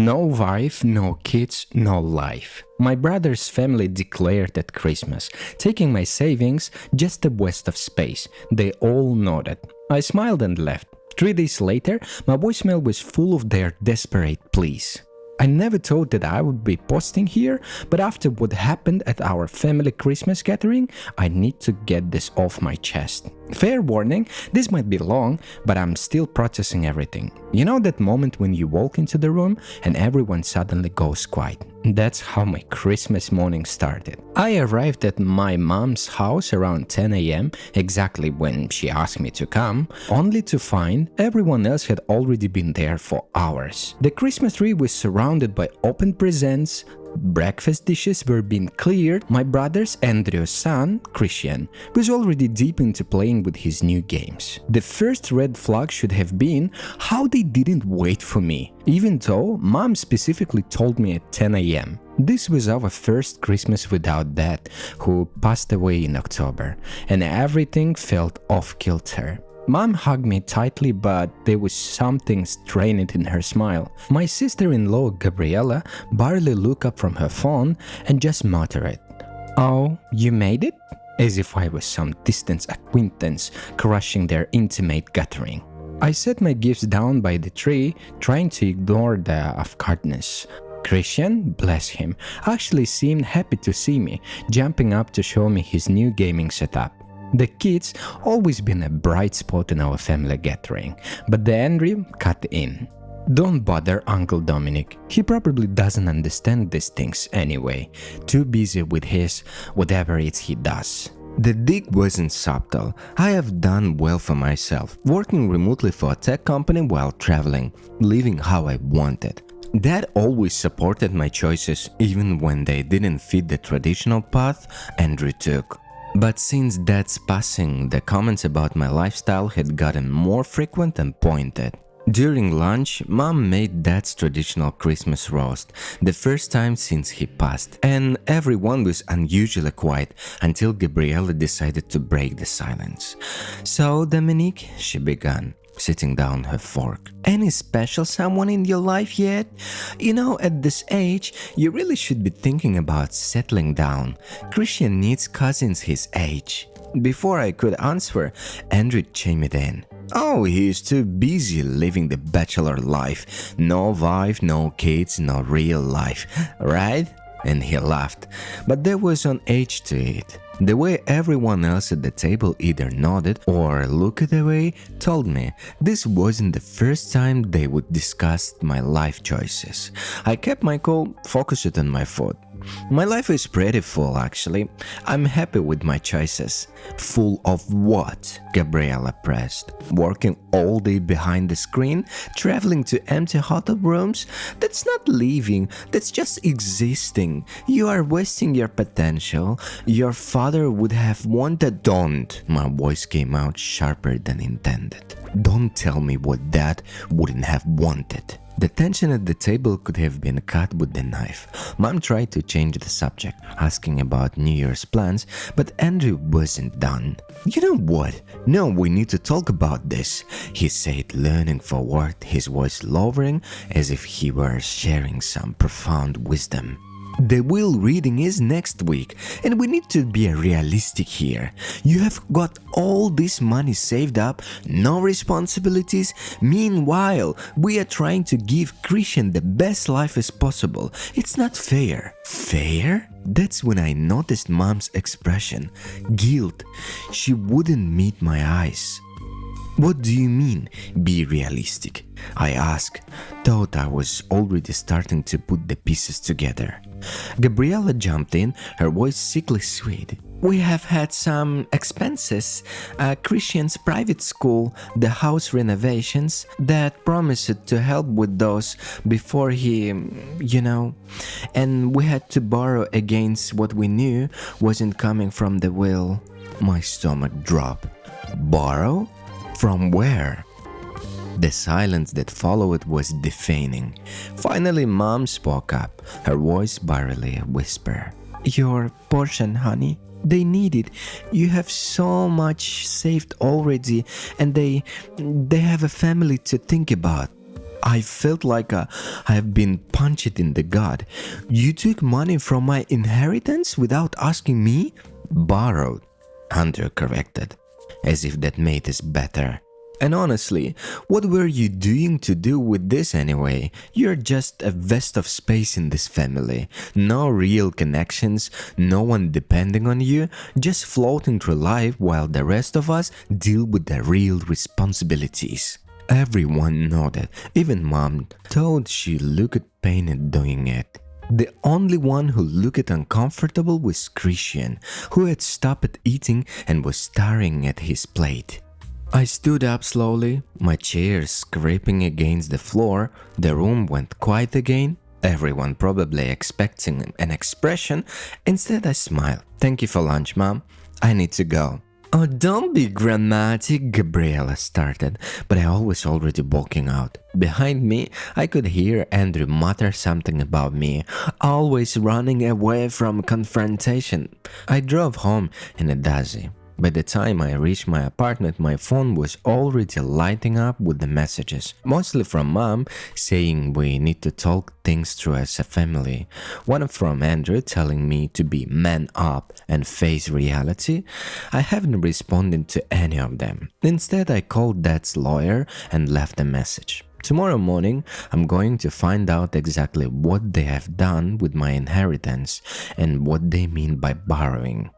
No wife, no kids, no life. My brother's family declared at Christmas, taking my savings just a waste of space. They all nodded. I smiled and left. 3 days later, my voicemail was full of their desperate pleas. I never thought that I would be posting here, but after what happened at our family Christmas gathering, I need to get this off my chest. Fair warning, this might be long, but I'm still processing everything. You know that moment when you walk into the room and everyone suddenly goes quiet? That's how my Christmas morning started. I arrived at my mom's house around 10 a.m., exactly when she asked me to come, only to find everyone else had already been there for hours. The Christmas tree was surrounded by open presents, breakfast dishes were being cleared. My brother's Andrew's son, Christian, was already deep into playing with his new games. The first red flag should have been how they didn't wait for me, even though mom specifically told me at 10 a.m. This was our first Christmas without dad, who passed away in October, and everything felt off-kilter. Mom hugged me tightly, but there was something strained in her smile. My sister-in-law, Gabriella, barely looked up from her phone and just muttered, "Oh, you made it?" As if I was some distant acquaintance crushing their intimate gathering. I set my gifts down by the tree, trying to ignore the off-guardness. Christian, bless him, actually seemed happy to see me, jumping up to show me his new gaming setup. The kids always been a bright spot in our family gathering, but the Andrew cut in. Don't bother Uncle Dominic, he probably doesn't understand these things anyway, too busy with his whatever it's he does. The dig wasn't subtle. I have done well for myself, working remotely for a tech company while traveling, living how I wanted. Dad always supported my choices even when they didn't fit the traditional path Andrew took. But since Dad's passing, the comments about my lifestyle had gotten more frequent and pointed. During lunch, Mom made Dad's traditional Christmas roast, the first time since he passed, and everyone was unusually quiet until Gabriella decided to break the silence. "So, Dominique," she began, sitting down her fork, "any special someone in your life yet? You know, at this age, you really should be thinking about settling down. Christian needs cousins his age." Before I could answer, Andrew chimed in. "Oh, he's too busy living the bachelor life. No wife, no kids, no real life, right?" And he laughed, but there was an age to it. The way everyone else at the table either nodded or looked away told me this wasn't the first time they would discuss my life choices. I kept my cool, focused on my food. My life is pretty full, actually. I'm happy with my choices. "Full of what?" Gabriella pressed. "Working all day behind the screen? Traveling to empty hotel rooms? That's not living, that's just existing. You are wasting your potential. Your father would have wanted..." "Don't!" My voice came out sharper than intended. "Don't tell me what Dad wouldn't have wanted." The tension at the table could have been cut with the knife. Mom tried to change the subject, asking about New Year's plans, but Andrew wasn't done. "You know what? No, we need to talk about this," he said, leaning forward, his voice lowering as if he were sharing some profound wisdom. "The will reading is next week, and we need to be realistic here. You have got all this money saved up, no responsibilities. Meanwhile, we are trying to give Christian the best life as possible. It's not fair." "Fair?" That's when I noticed Mom's expression. Guilt. She wouldn't meet my eyes. "What do you mean, be realistic?" I asked, thought I was already starting to put the pieces together. Gabriella jumped in, her voice sickly sweet. "We have had some expenses, Christian's private school, the house renovations, that promised to help with those before he, and we had to borrow against what we knew wasn't coming from the will." My stomach dropped. "Borrow? From where?" The silence that followed was deafening. Finally, Mom spoke up, her voice barely a whisper. "Your portion, honey. They need it. You have so much saved already, and they have a family to think about." I felt like I have been punched in the gut. You took money from my inheritance without asking me? Borrowed, Andrew corrected, as if that made us better. And honestly, what were you doing to do with this anyway? You're just a vest of space in this family. No real connections, no one depending on you, just floating through life while the rest of us deal with the real responsibilities. Everyone nodded, even Mom, thought she looked pained doing it. The only one who looked uncomfortable was Christian, who had stopped eating and was staring at his plate. I stood up slowly, my chair scraping against the floor. The room went quiet again, everyone probably expecting an expression. Instead, I smiled. "Thank you for lunch, Mom. I need to go." "Oh, don't be dramatic," Gabriella started, but I was already walking out. Behind me, I could hear Andrew mutter something about me, always running away from confrontation. I drove home in a daze. By the time I reached my apartment, my phone was already lighting up with the messages, mostly from Mom saying we need to talk things through as a family. One from Andrew telling me to be man up and face reality. I haven't responded to any of them. Instead, I called Dad's lawyer and left a message. Tomorrow morning, I'm going to find out exactly what they have done with my inheritance and what they mean by borrowing.